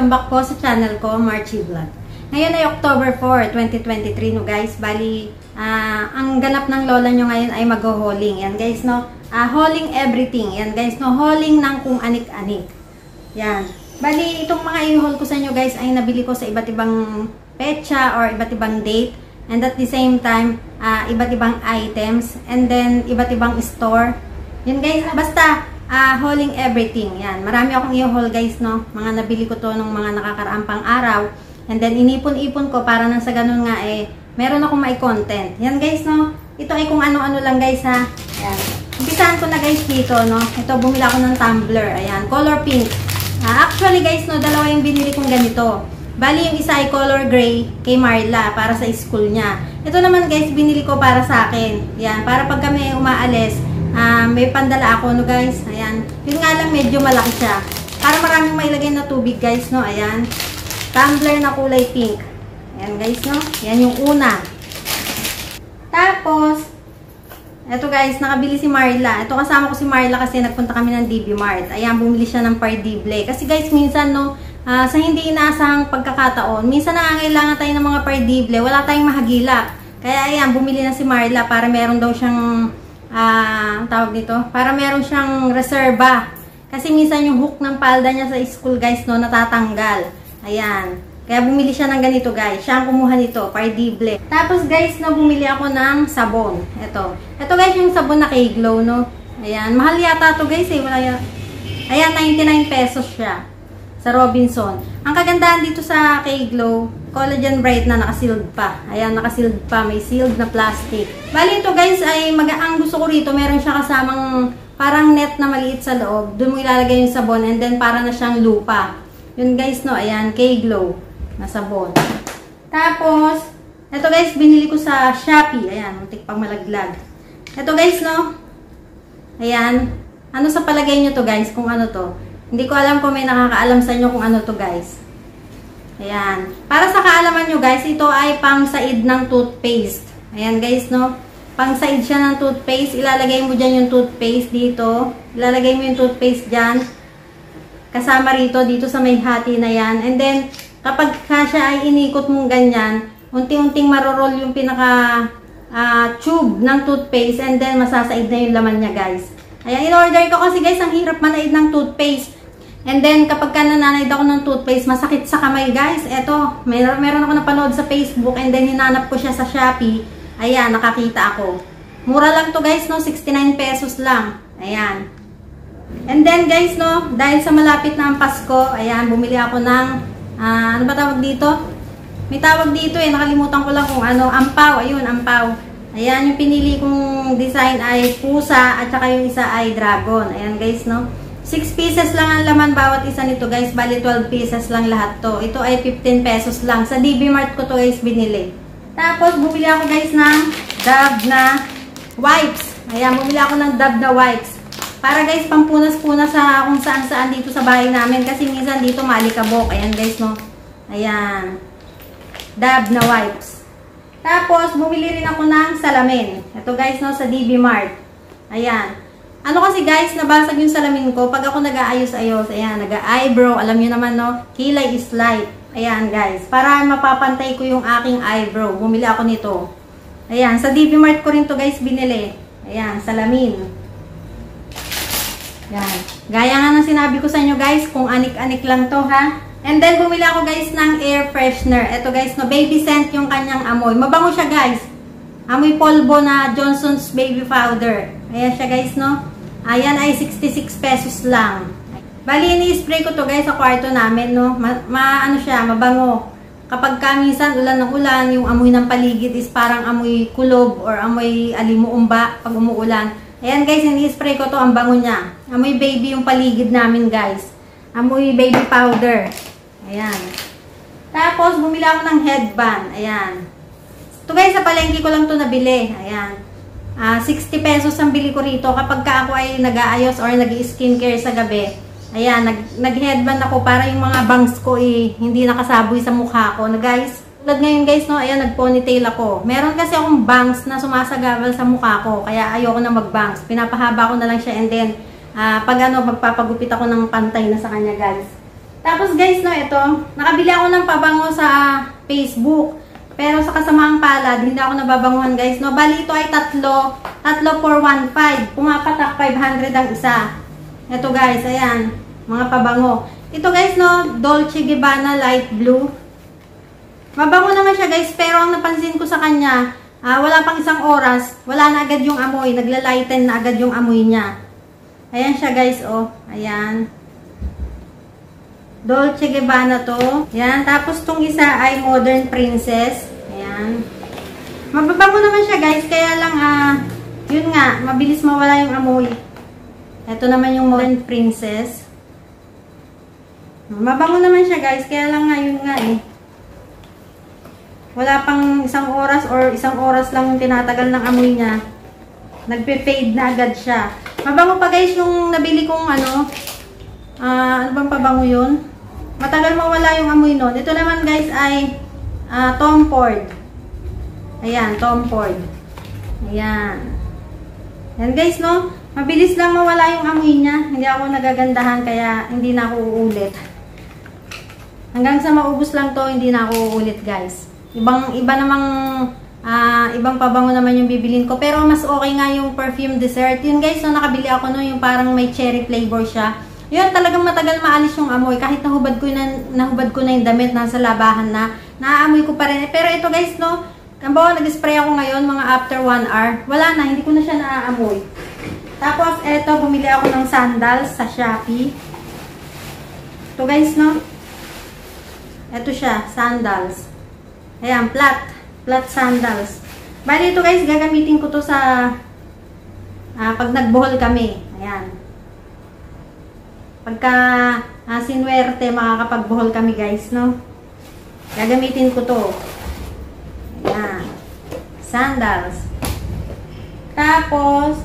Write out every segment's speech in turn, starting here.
welcome back po sa channel ko, Marchie Vlog. Ngayon ay October 4, 2023 no guys. Bali, ang ganap ng lola nyo ngayon ay mag-hauling. Yan guys no, hauling everything. Yan guys no, hauling ng kung anik-anik. Yan. Bali, itong mga i-haul ko sa inyo guys ay nabili ko sa iba't ibang petsa or iba't ibang date. And at the same time, iba't ibang items. And then, iba't ibang store. Yan guys, basta hauling everything. Yan. Marami akong i-haul guys, no. Mga nabili ko to nung mga nakakaraang pang araw. And then, inipon-ipon ko para nang sa ganun nga meron akong may content. Yan guys, no. Ito ay kung ano-ano lang guys, ha. Yan. Umpisahan ko na guys dito, no. Ito, bumili ako ng tumbler. Ayan, color pink. Actually guys, no, dalawa yung binili kong ganito. Bali, yung isa ay color gray kay Marla para sa school niya. Ito naman guys, binili ko para sa akin. Yan, para pag kami umaalis, may pandala ako, no guys. Ayan. Yun nga lang, medyo malaki siya. Para maraming mailagay na tubig, guys, no. Ayan. Tumbler na kulay pink. Ayan, guys, no. Yan yung una. Tapos, eto guys, nakabili si Marla. Ito kasama ko si Marla kasi nagpunta kami ng DB Mart. Ayan, bumili siya ng pardible. Kasi guys, minsan, no, sa hindi inaasahang pagkakataon, minsan nangangailangan tayo ng mga pardible. Wala tayong mahagilap. Kaya, ayan, bumili na si Marla para meron daw siyang tawag dito, para meron siyang reserba. Kasi minsan yung hook ng palda niya sa school guys, no, natatanggal. Ayan. Kaya bumili siya ng ganito guys. Siya ang kumuha nito, pardible. Tapos guys, no, bumili ako ng sabon. Ito. Ito guys, yung sabon na K-Glow, no. Ayan. Mahal yata to guys, Wala yan. Ayan, 99 pesos siya. Sa Robinson. Ang kagandahan dito sa K-Glow, collagen bright na nakasealed pa. Ayan, nakasealed pa. May sealed na plastic. Bali ito guys ay ang gusto ko rito, meron siya kasamang parang net na maliit sa loob. Doon mo ilalagay yung sabon and then para na siyang lupa. Yun guys no, ayan, K-Glow na sabon. Tapos, ito guys, binili ko sa Shopee. Ayan, muntik pang malaglag. Ito guys no, ayan. Ano sa palagay nyo to guys, kung ano to? Hindi ko alam kung may nakakaalam sa inyo kung ano to guys. Ayan. Para sa kaalaman nyo guys, ito ay pang-said ng toothpaste. Ayan guys, no? Pang-said siya ng toothpaste. Ilalagay mo dyan yung toothpaste dito. Ilalagay mo yung toothpaste dyan. Kasama rito, dito sa may hati na yan. And then, kapag siya ay inikot mong ganyan, unti-unting maroroll yung pinaka tube ng toothpaste. And then, masasaid na yung laman niya guys. Ayan, in-order ko kasi guys, ang hirap manaid ng toothpaste. And then, kapag ka nananaid ako ng toothpaste, masakit sa kamay, guys. Eto, meron ako napanood sa Facebook and then hinanap ko siya sa Shopee. Ayan, nakakita ako. Mura lang to guys, no? 69 pesos lang. Ayan. And then, guys, no? Dahil sa malapit na ang Pasko, ayan, bumili ako ng, ano ba tawag dito? May tawag dito nakalimutan ko lang kung ano. Ampaw, ayun, ampaw. Ayan, yung pinili kong design ay pusa at saka yung isa ay dragon. Ayan, guys, no? 6 pieces lang ang laman bawat isa nito guys. Bali 12 pieces lang lahat to. Ito ay 15 pesos lang. Sa DB Mart ko to guys binili. Tapos bumili ako guys ng Dove na wipes. Ayan, bumili ako ng Dove na wipes. Para guys pampunas-punas sa kung saan-saan dito sa bahay namin. Kasi minsan dito maalikabok. Ayan guys no. Ayan. Dove na wipes. Tapos bumili rin ako ng salamin. Ito guys no sa DB Mart. Ayan. Ano kasi guys, nabasag yung salamin ko pag ako nag-aayos-ayos. Ayan, nag-eyebrow. Alam nyo naman, no? Kilay is light. Ayan, guys. Para mapapantay ko yung aking eyebrow. Bumili ako nito. Ayan, sa DB Mart ko rin to guys binili. Ayan, salamin. Ayan. Gaya nga ng sinabi ko sa inyo guys, kung anik-anik lang to, ha? And then, bumili ako guys ng air freshener. Ito guys, no? Baby scent yung kanyang amoy. Mabango siya guys. Amoy polvo na Johnson's Baby Powder. Ayan siya guys, no? Ayan ay 66 pesos lang. Bali, ini-spray ko to guys sa kwarto namin, no? Ano siya, mabango. Kapag minsan ulan ng ulan, yung amoy ng paligid is parang amoy kulob or amoy alimuumba pag umuulan. Ayan guys, ini-spray ko to, ang bango niya. Amoy baby yung paligid namin guys. Amoy baby powder. Ayan. Tapos, bumili ako ng headband. Ayan. Ito guys, sa palengke ko lang to nabili. Ayan. 60 pesos ang bili ko rito kapag ka ako ay nag-aayos or nag-skincare sa gabi. Ayan, nag-headband ako para yung mga bangs ko hindi nakasaboy sa mukha ko. Guys, tulad ngayon guys, no, ayan, nag-ponytail ako. Meron kasi akong bangs na sumasagabal sa mukha ko, kaya ayoko na mag-bangs. Pinapahaba ko na lang siya and then, pag magpapagupit ako ng pantay na sa kanya guys. Tapos guys, no, ito, nakabili ako ng pabango sa Facebook. Pero sa kasamaang palad, hindi ako nababanguhan guys, no. Bali ito ay tatlo for 1.5. Pumapatak 500 ang isa. Ito guys, ayan, mga pabango. Ito guys, no, Dolce & Gabbana light blue. Mabango naman siya guys, pero ang napansin ko sa kanya, wala pang isang oras, wala na agad yung amoy, naglalighten na agad yung amoy niya. Ayan siya guys, oh, ayan. Dolce & Gabbana to. Ayan, tapos tong isa ay Modern Princess. Ayan. Mababango naman siya guys, kaya lang, yun nga, mabilis mawala yung amoy. Ito naman yung Modern Princess. Mabango naman siya guys, kaya lang nga, yun nga eh. Wala pang isang oras or isang oras lang yung tinatagal ng amoy niya. Nagpe-fade na agad siya. Mabango pa guys yung nabili kong ano bang pabango yun? Matagal mawala yung amoy nun. Ito naman guys ay Tom Ford. Ayan, Tom Ford. Ayan. Yan guys, no? Mabilis lang mawala yung amoy niya. Hindi ako nagagandahan kaya hindi na ako uulit. Hanggang sa maubos lang to, hindi na ako uulit guys. Iba namang ibang pabango naman yung bibilin ko. Pero mas okay nga yung perfume dessert. Yun guys, no, nakabili ako no, yung parang may cherry flavor siya. Yun, talagang matagal maalis yung amoy. Kahit nahubad ko na yung damit, nasa labahan na, naaamoy ko pa rin. Pero ito guys, no, kambawa, nag-spray ako ngayon, mga after 1 hour. Wala na, hindi ko na siya naaamoy. Tapos, ito, bumili ako ng sandals sa Shopee. Ito guys, no. Ito siya, sandals. Ayan, flat sandals. Bali, ito guys, gagamitin ko to sa pag nagbuhol kami. Ayan. Pagka sinwerte, makakapagbuhol kami guys, no? Gagamitin ko to. Ayan. Sandals. Tapos,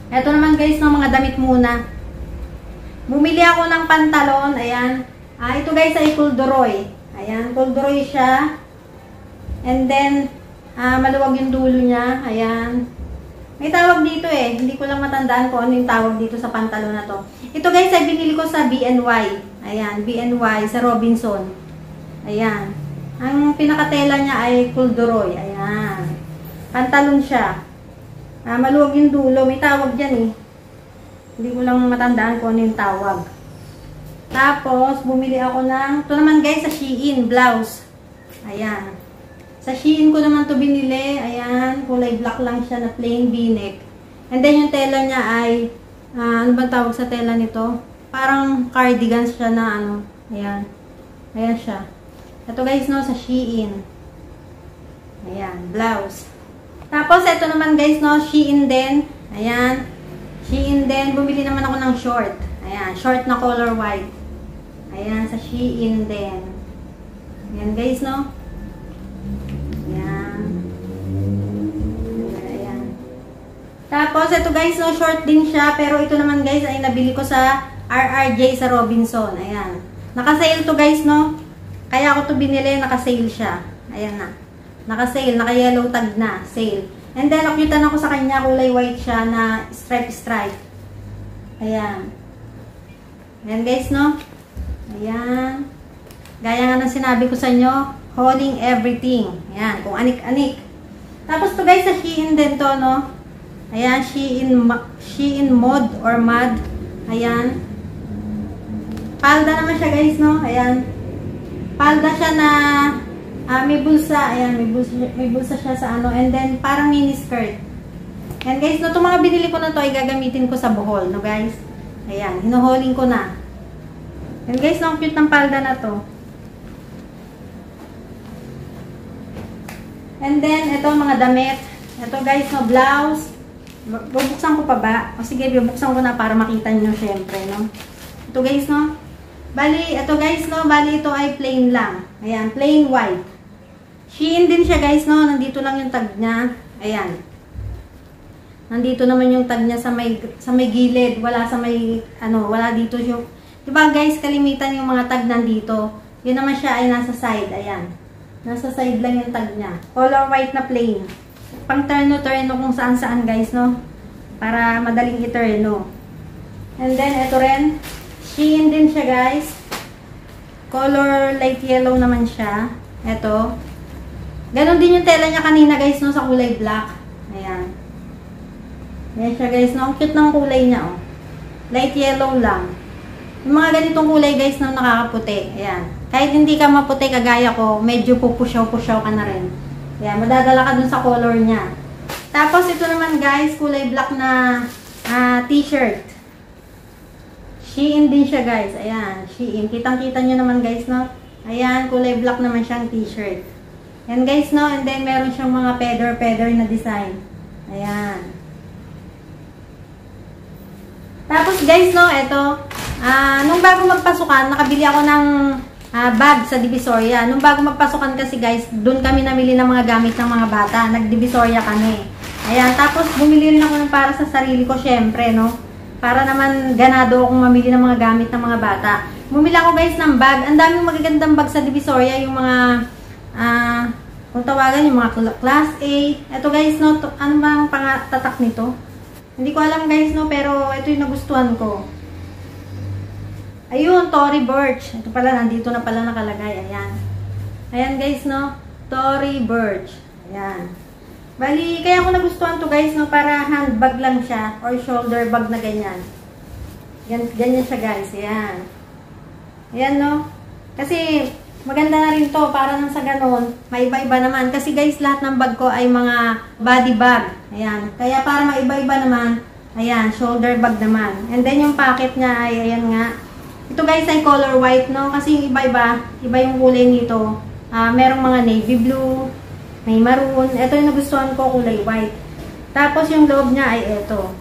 eto naman guys, no, mga damit muna. Bumili ako ng pantalon. Ayan. Ito guys ay corduroy. Ayan, corduroy siya. And then, maluwag yung dulo niya. Ayan. May tawag dito eh. Hindi ko lang matandaan kung ano yung tawag dito sa pantalon na to. Ito guys ay binili ko sa BNY. Ayan, BNY sa Robinson. Ayan. Ang pinakatela niya ay corduroy. Ayan. Pantalon siya. Maluwag yung dulo. May tawag dyan eh. Hindi ko lang matandaan kung ano yung tawag. Tapos, bumili ako ng, ito naman guys sa Shein, blouse. Ayan. Sa Shein ko naman to binili. Ayan, kulay black lang siya na plain v-neck. And then yung tela niya ay, ano bang tawag sa tela nito? Parang cardigan siya na ano. Ayan. Ayan siya. Ito guys, no, sa Shein. Ayan, blouse. Tapos, ito naman guys, no, Shein din. Ayan. Shein din. Bumili naman ako ng short. Ayan, short na color white. Ayan, sa Shein din. Ayan guys, no. Ayan. Ayan. Tapos, ito guys, no, short din siya. Pero ito naman guys, ay nabili ko sa RRJ sa Robinson. Ayan. Naka-sale to guys, no. Kaya ako to binili, naka-sale siya. Ayan na. Naka-sale, naka-yellow tag na. Sale. And then, nakyutan ako sa kanya, kulay white siya na stripe. Ayan. Ayan guys, no. Ayan. Gaya nga ng sinabi ko sa inyo, hauling everything. Ayan, kung anik-anik. Tapos to guys, sa Shein din to, no. Ayan, Shein Mod or Mud. Ayan. Palda naman siya guys, no. Ayan. Palda siya na may bulsa. Ayan, may bulsa siya sa ano. And then, parang mini skirt. Ayan guys, no. Itong mga binili ko na to ay gagamitin ko sa buhol, no guys. Ayan, hinuhuling ko na. Ayan guys, no. Ang cute ng palda na to. And then, ito mga damit. Ito guys, no, blouse. Bubuksan ko pa ba? O sige, bubuksan ko na para makita nyo syempre, no. Ito guys, no. Bali, ito guys, no. Bali, ito ay plain lang. Ayan, plain white. Shein din siya guys, no. Nandito lang yung tag niya. Ayan. Nandito naman yung tag niya sa may gilid. Wala sa may, ano, wala dito yung, diba guys, kalimitan yung mga tag nandito. Yun naman siya ay nasa side. Ayan. Nasa side lang yung tag niya. Color white na plain. Pang terno-terno kung saan-saan guys, no? Para madaling i-terno. And then, ito rin. Shein din siya guys. Color light yellow naman siya. Ito. Ganon din yung tela niya kanina guys, no, sa kulay black. Ayan. Ayan siya guys, no. Ang cute ng kulay niya, oh. Light yellow lang. Yung mga ganitong kulay guys, no, nakakaputi. Ayan. Kahit hindi ka maputi kagaya ko, medyo pupusyaw-pusyaw ka na rin. Ayan, madadala ka dun sa color niya. Tapos ito naman guys, kulay black na t-shirt. Shein din siya guys. Ayan, Shein. Kitang-kita nyo naman guys, no? Ayan, kulay black naman siyang t-shirt. Ayan guys, no? And then meron siyang mga feather na design. Ayan. Tapos guys, no, ito. Nung bago magpasukan, nakabili ako ng bag sa Divisoria. Nung bago magpasukan kasi guys, doon kami namili ng mga gamit ng mga bata. Nag-Divisoria kami. Ayan, tapos bumili rin ako ng para sa sarili ko, syempre, no? Para naman ganado akong mamili ng mga gamit ng mga bata. Bumili ako guys ng bag. Ang daming magagandang bag sa Divisoria. Yung mga, kung tawagan, yung mga class A. Ito guys, no? Ano ba ang tatak nito? Hindi ko alam guys, no? Pero ito yung nagustuhan ko. Ayun, Tory Burch. Ito pala, nandito na pala nakalagay. Ayan. Ayan guys, no? Tory Burch. Ayan. Bali, kaya ako nagustuhan to guys, no? Para handbag lang siya. Or shoulder bag na ganyan. Ganyan siya guys. Ayan. Ayan, no? Kasi, maganda na rin to. Para nang sa ganon, maiba-iba naman. Kasi guys, lahat ng bag ko ay mga body bag. Ayan. Kaya para maiba-iba naman, ayan, shoulder bag naman. And then yung pocket niya ay, ayan nga. Ito guys ay color white, no? Kasi yung iba-iba, iba yung kulay nito. Merong mga navy blue, may maroon. Ito yung nagustuhan ko, kulay white. Tapos yung loob niya ay ito.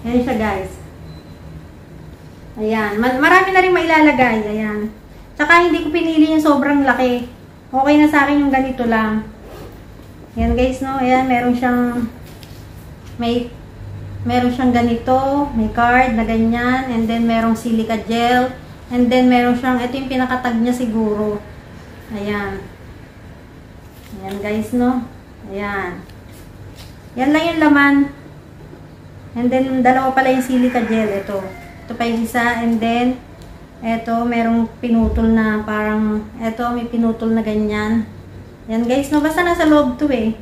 Ayan siya guys. Ayan. Marami na rin mailalagay. Ayan. Tsaka hindi ko pinili yung sobrang laki. Okay na sa akin yung ganito lang. Ayan guys, no? Ayan, meron siyang ganito, may card na ganyan, and then merong silica gel, and then meron siyang, ito yung pinakatag niya siguro. Ayan. Ayan guys, no? Ayan. Yan lang yung laman. And then, dalawa pala yung silica gel. Ito. Ito pa yung isa, and then, ito, merong pinutol na parang, ito, may pinutol na ganyan. Ayan guys, no? Basta nasa loob to eh.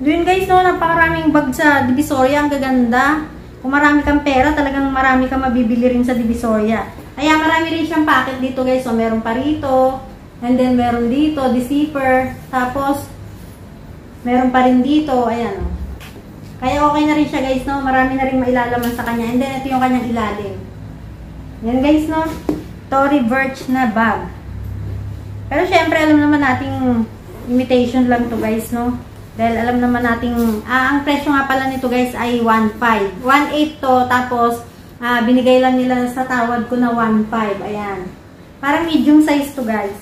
Doon guys, no, napakaraming bag sa Divisoria, ang gaganda. Kung marami kang pera, talagang marami kang mabibili rin sa Divisoria. Ayan, marami rin siyang packet dito guys. So, meron pa rito. And then, meron dito, the zipper. Tapos, meron pa rin dito. Ayan, oh. Kaya okay na rin siya guys, no. Marami na rin mailalaman sa kanya. And then, ito yung kanyang ilalim. Ayan guys, no. Tory Burch na bag. Pero syempre, alam naman nating imitation lang to guys, no. Dahil alam naman nating, ang presyo nga pala nito guys ay 1.5. 1.8 to, tapos binigay lang nila sa tawad ko na 1.5. Ayan. Parang medium size to guys.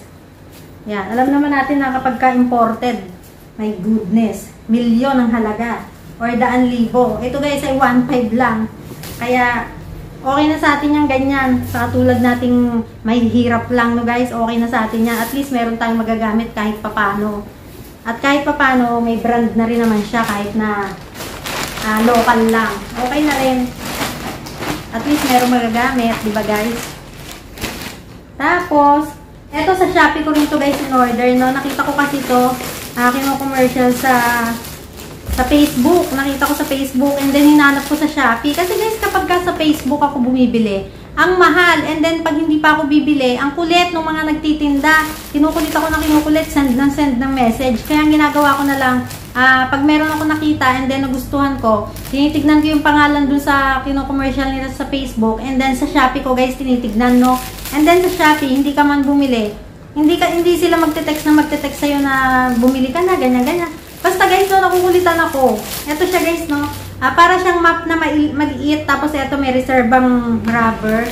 Ayan. Alam naman natin na kapag ka-imported, my goodness, milyon ang halaga. Or daan libo. Ito guys ay 1.5 lang. Kaya, okay na sa atin yung ganyan. Sa katulad nating may hirap lang no guys, okay na sa atin yan. At least meron tayong magagamit kahit papano. At kahit papano, may brand na rin naman siya kahit na local lang. Okay na rin. At least merong magagamit, di ba guys? Tapos, eto sa Shopee ko rin to guys in order, no? Nakita ko kasi to, kino-commercial sa Facebook. Nakita ko sa Facebook and then hinanap ko sa Shopee. Kasi guys, kapag ka sa Facebook ako bumibili, ang mahal. And then, pag hindi pa ako bibili, ang kulit ng mga nagtitinda. Kinukulit ako na kinukulit, send ng message. Kaya ang ginagawa ko na lang, pag meron ako nakita and then nagustuhan ko, tinitignan ko yung pangalan dun sa kino-commercial nila sa Facebook. And then, sa Shopee ko guys, tinitignan, no? And then, sa Shopee, hindi ka man bumili. Hindi sila magte-text sa'yo na bumili ka na, ganyan. Basta guys, no, nakukulitan ako. Ito siya guys, no? Para siyang map na maliit. Tapos ito may reservang rubber.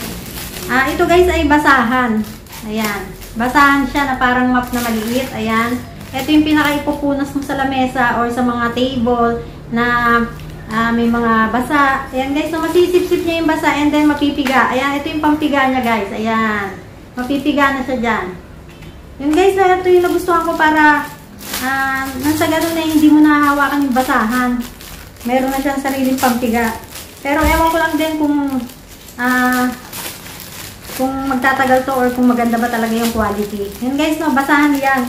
Ito guys ay basahan. Ayan. Basahan siya na parang map na maliit. Ayan. Ito yung pinaka-ipupunas mo sa lamesa or sa mga table na may mga basa. Ayan guys. So masisip-sip niya yung basa and then mapipiga. Ayan. Ito yung pampiga niya guys. Ayan. Mapipiga na siya dyan. Yun guys. Ito yung nagustuhan ko para nasa ganun na hindi mo nahahawakan yung basahan. Meron na siyang sariling pampiga. Pero ewan ko lang din kung kung magtatagal to or kung maganda ba talaga yung quality. Yan guys, no, basahan yan.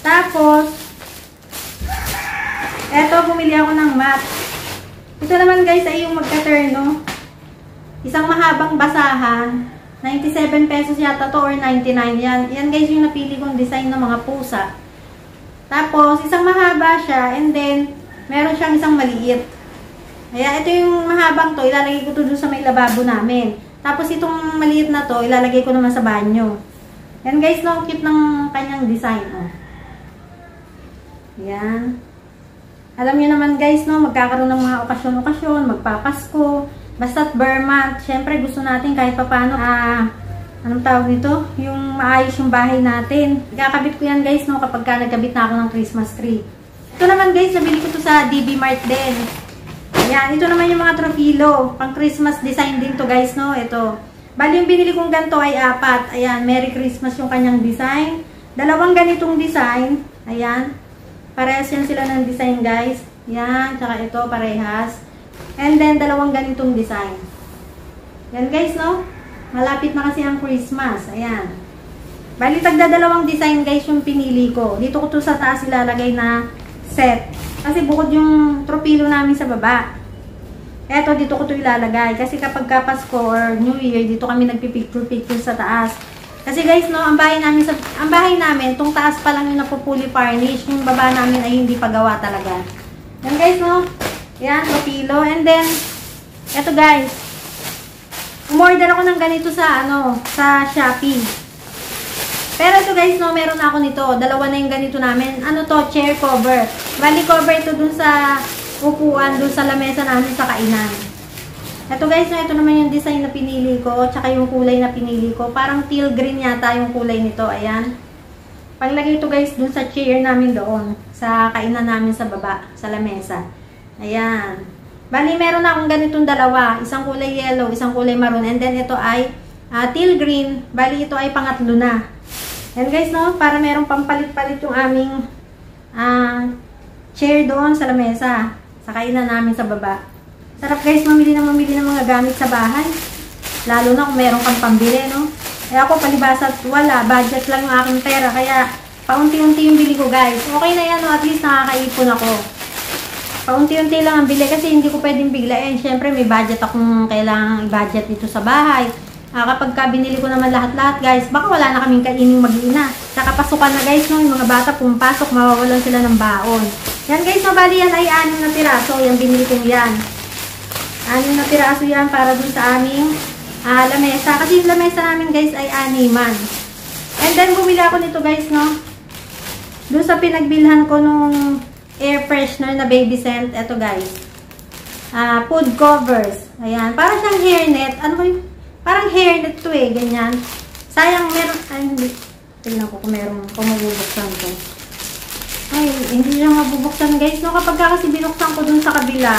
Tapos, eto, bumili ako ng mat. Ito naman guys ay yung magka-terno. Isang mahabang basahan. 97 pesos yata to or 99. Yan guys yung napili kong design ng mga pusa. Tapos, isang mahaba siya and then, meron siyang isang maliit. Kaya ito yung mahabang to, ilalagay ko to dun sa may lababo namin. Tapos itong maliit na to, ilalagay ko naman sa banyo. Yan guys, no, cute ng kanyang design. Oh. Yan. Alam niyo naman guys, no, magkakaroon ng mga okasyon-okasyon, magpapasko, basta't Burma. Siyempre gusto natin kahit papaano, anong tawag nito? Yung maayos yung bahay natin. Ikakabit ko yan guys, no, kapag nagkabit na ako ng Christmas tree. Ito naman guys, nabili ko to sa DB Mart din. Ayan, ito naman yung mga tropilo. Pang Christmas design din to guys, no? Ito. Bali yung binili kong ganito ay 4. Ayan, Merry Christmas yung kanyang design. 2 ganitong design. Ayan. Parehas yan sila ng design guys. Ayan, tsaka ito parehas. And then 2 ganitong design. Yan guys, no? Malapit na kasi ang Christmas. Ayan. Bali tagda 2 design guys yung pinili ko. Dito ko to sa taas ilalagay na set. Kasi bukod yung tropilo namin sa baba. Eto, dito ko ito ilalagay. Kasi kapag Pasko or New Year, dito kami nagpipicture-picture sa taas. Kasi guys, no, ang bahay namin, tong taas pa lang yung napupuli furnish. Yung baba namin ay hindi pa gawa talaga. Yan guys, no. Yan, tropilo. And then, eto guys. Umorder ako ng ganito sa, sa Shopee. Pero ito guys, no, meron na ako nito. 2 na yung ganito namin. Ano to? Chair cover. Bali cover ito dun sa upuan, dun sa lamesa namin sa kainan. Ito guys, no, ito naman yung design na pinili ko. Tsaka yung kulay na pinili ko. Parang teal green yata yung kulay nito. Ayan. Paglagay ito guys dun sa chair namin doon. Sa kainan namin sa baba. Sa lamesa. Ayan. Bali meron na akong ganitong 2. Isang kulay yellow, isang kulay maroon. And then ito ay teal green. Bali ito ay pangatlo na. Yan guys, no, para merong pampalit-palit yung aming chair doon sa lamesa. Sa kainan namin sa baba. Sarap guys, mamili ng mga gamit sa bahay. Lalo na kung meron kang pambili, no. Eh ako, palibasa wala. Budget lang yung aking pera. Kaya, paunti-unti yung bili ko guys. Okay na yan, no, at least nakakaipon ako. Paunti-unti lang ang bili kasi hindi ko pwedeng biglain. Siyempre, may budget akong kailangang i-budget dito sa bahay. Kapag binili ko naman lahat-lahat guys, baka wala na kaming kaining mag-iina. Saka pasukan na guys, no, yung mga bata pumapasok, mawawalan sila ng baon. Yan guys, mabali yan ay 6 na piraso, yung binili kong yan. 6 na piraso yan para dun sa aming lamesa. Kasi yung lamesa namin guys ay 6-man. And then bumili ako nito guys, no. Dun sa pinagbilhan ko nung air freshener na baby scent, eto guys. Food covers. Ayan, para siyang hairnet. Ano ba yung parang hairnet to eh, ganyan. Sayang meron, ay hindi. Tignan ko kung meron, kung mabubuksan ko. Ay, hindi siya mabubuksan guys, no. Kapag kasi binuksan ko dun sa kabila,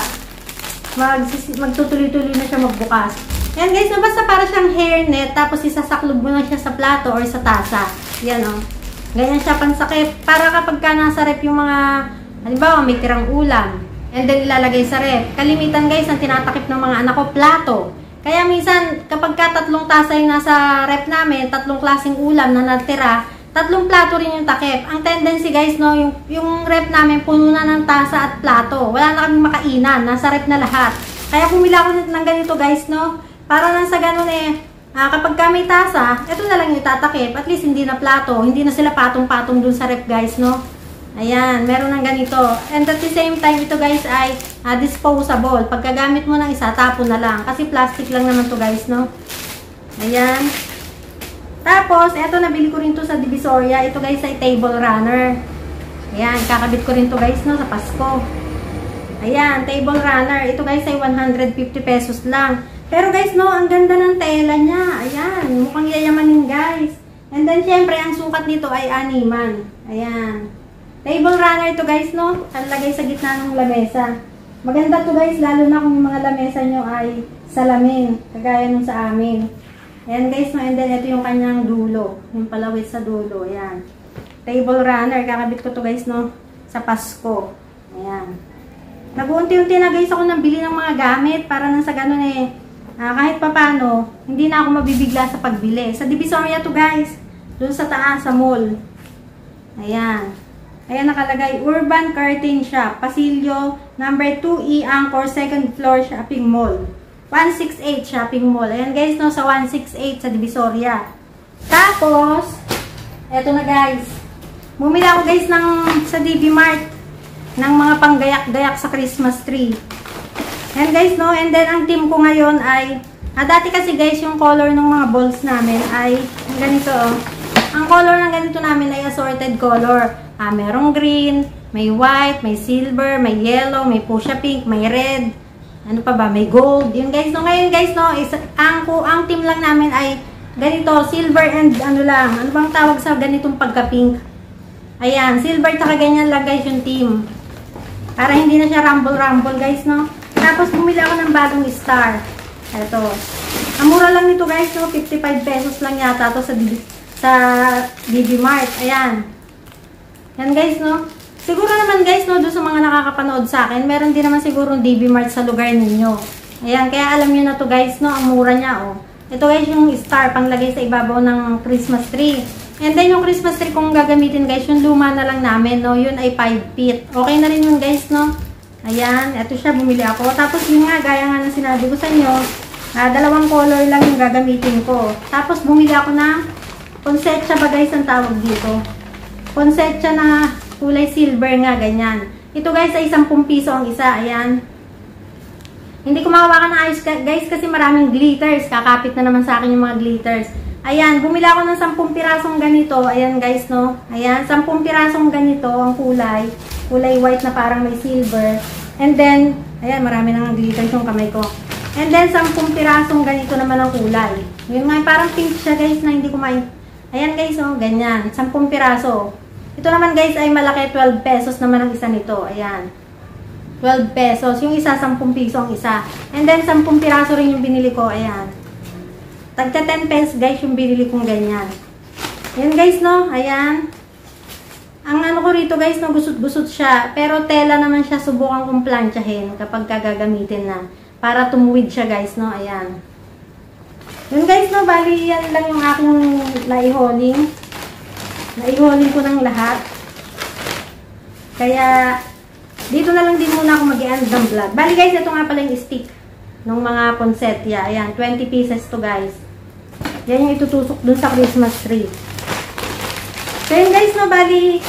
magtutuloy-tuloy na siya magbukas. Yan guys, no, basta para siyang hairnet, tapos isasaklob mo na siya sa plato or sa tasa. Yan o. Ganyan siya pansakip. Para kapag nasa rep yung mga, halimbawa may tirang ulam, and then ilalagay sa rep. Kalimitan guys, ang tinatakip ng mga anak ko, plato. Kaya minsan, kapag 3 tasa yung nasa rep namin, 3 klaseng ulam na natira, 3 plato rin yung takip. Ang tendency guys, no, yung rep namin puno na ng tasa at plato. Wala na kaming makainan, nasa rep na lahat. Kaya pumila ko ng ganito guys, no, para nang sa ganun eh, kapag may tasa, ito na lang yung tatakip. At least hindi na plato, hindi na sila patong-patong dun sa rep guys, no. Ayan, meron ng ganito. And at the same time, ito guys ay disposable. Pagkagamit mo ng isa, tapon na lang. Kasi plastic lang naman to guys, no? Ayan. Tapos, eto, nabili ko rin to sa Divisoria. Ito guys ay table runner. Ayan, kakabit ko rin to guys, no? Sa Pasko. Ayan, table runner. Ito guys ay 150 pesos lang. Pero guys, no, ang ganda ng tela niya. Ayan, mukhang yayamanin guys. And then, syempre, ang sukat nito ay 6-man. Ayan. Table runner ito guys, no? Lagay sa gitna ng lamesa. Maganda to guys, lalo na kung yung mga lamesa nyo ay salamin. Kagaya nung sa amin. Ayan guys, no? And then ito yung kanyang dulo. Yung palawit sa dulo. Ayan. Table runner. Kakabit ko to guys, no? Sa Pasko. Ayan. Nag-uunti-unti na guys ako nang bili ng mga gamit. Para nang sa ganun eh, kahit papano, hindi na ako mabibigla sa pagbili. Sa Divisoria to guys, doon sa taas, sa mall. Ayan. Ayan nakalagay, Urban Curtain Shop, Pasilyo, number 2E, Angkor, 2nd floor, shopping mall. 168 shopping mall. Ayan guys, no, sa 168 sa Divisoria. Tapos, eto na guys. Bumili ako guys sa DB Mart ng mga panggayak-gayak sa Christmas tree. Ayan guys, no, and then ang team ko ngayon ay, dati kasi guys, yung color ng mga balls namin ay ganito, oh. Ang color ng ganito namin ay assorted color. Merong green, may white, may silver, may yellow, may fuchsia pink, may red. Ano pa ba? May gold. Yun guys, no. Ngayon guys, no, ang team lang namin ay ganito, silver and ano lang. Ano bang tawag sa ganitong pagka-pink? Ayan, silver taka ganyan lang guys yung team. Para hindi na siya rumble-rumble guys, no. Tapos bumili ako ng bagong star. Ito. Ang mura lang nito guys, no. 55 pesos lang yata to sa DB Mart. Ayan. Yan guys, no? Siguro naman guys, no, doon sa mga nakakapanood sa akin, meron din naman siguro DB Mart sa lugar ninyo. Ayan, kaya alam nyo na to guys, no? Ang mura niya, oh. Ito guys, yung star, panglagay sa ibabaw ng Christmas tree. And then yung Christmas tree kung gagamitin guys, yung luma na lang namin, no? Yun ay 5 feet. Okay na rin yun guys, no? Ayan, ito siya, bumili ako. Tapos yun nga, gaya nga na sinabi ko sa inyo, dalawang color lang yung gagamitin ko. Tapos bumili ako ng poinsettia ba guys ang tawag dito? Poinsettia na kulay silver nga, ganyan. Ito guys ay 10 piso ang isa. Ayan. Hindi ko makawakan ng ayos guys kasi maraming glitters. Kakapit na naman sa akin yung mga glitters. Ayan, bumili ako ng 10 pirasong ganito. Ayan guys, no. Ayan, 10 pirasong ganito ang kulay. Kulay white na parang may silver. And then, ayan, marami nang glitters yung kamay ko. And then, 10 pirasong ganito naman ang kulay. Yung nga, parang pink siya guys na hindi ko Ayan guys, oh, ganyan. 10 piraso. Ito naman guys ay malaki, 12 pesos naman ang isa nito. Ayan. 12 pesos. Yung isa, 10 piso ang isa. And then, 10 piraso rin yung binili ko. Ayan. Tagta 10 pesos guys yung binili kong ganyan. Ayan guys, no? Ayan. Ang ano ko rito guys, no, gusot-gusot siya. Pero tela naman siya, subukan kong planchahin kapag gagamitin na. Para tumuwid siya guys, no? Ayan. Yun guys, no, bali yan lang yung aking naiholing. Naiholing ko ng lahat. Kaya, dito na lang din muna ako mag-i-end ng vlog. Bali guys, ito nga pala yung stick ng mga poinsettia. Ayan, 20 pieces to guys. Yan yung itutusok dun sa Christmas tree. So yun guys, no, bali,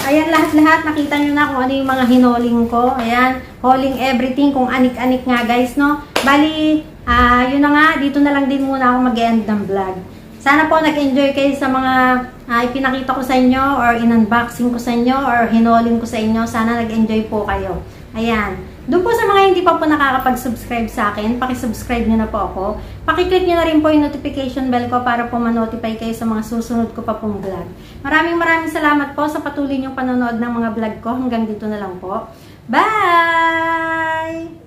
ayan lahat-lahat. Nakita nyo na kung ano yung mga hinoling ko. Ayan, hauling everything. Kung anik-anik nga guys, no. Bali, yun na nga, dito na lang din muna ako mag-end ng vlog. Sana po nag-enjoy kayo sa mga ipinakita ko sa inyo or in-unboxing ko sa inyo or hinoling ko sa inyo. Sana nag-enjoy po kayo. Ayan. Doon po sa mga hindi pa po nakakapag-subscribe sa akin, paki-subscribe nyo na po ako. Paki-click nyo na rin po yung notification bell ko para po ma-notify kayo sa mga susunod ko pa pong vlog. Maraming salamat po sa patuloy nyong panonood ng mga vlog ko. Hanggang dito na lang po. Bye!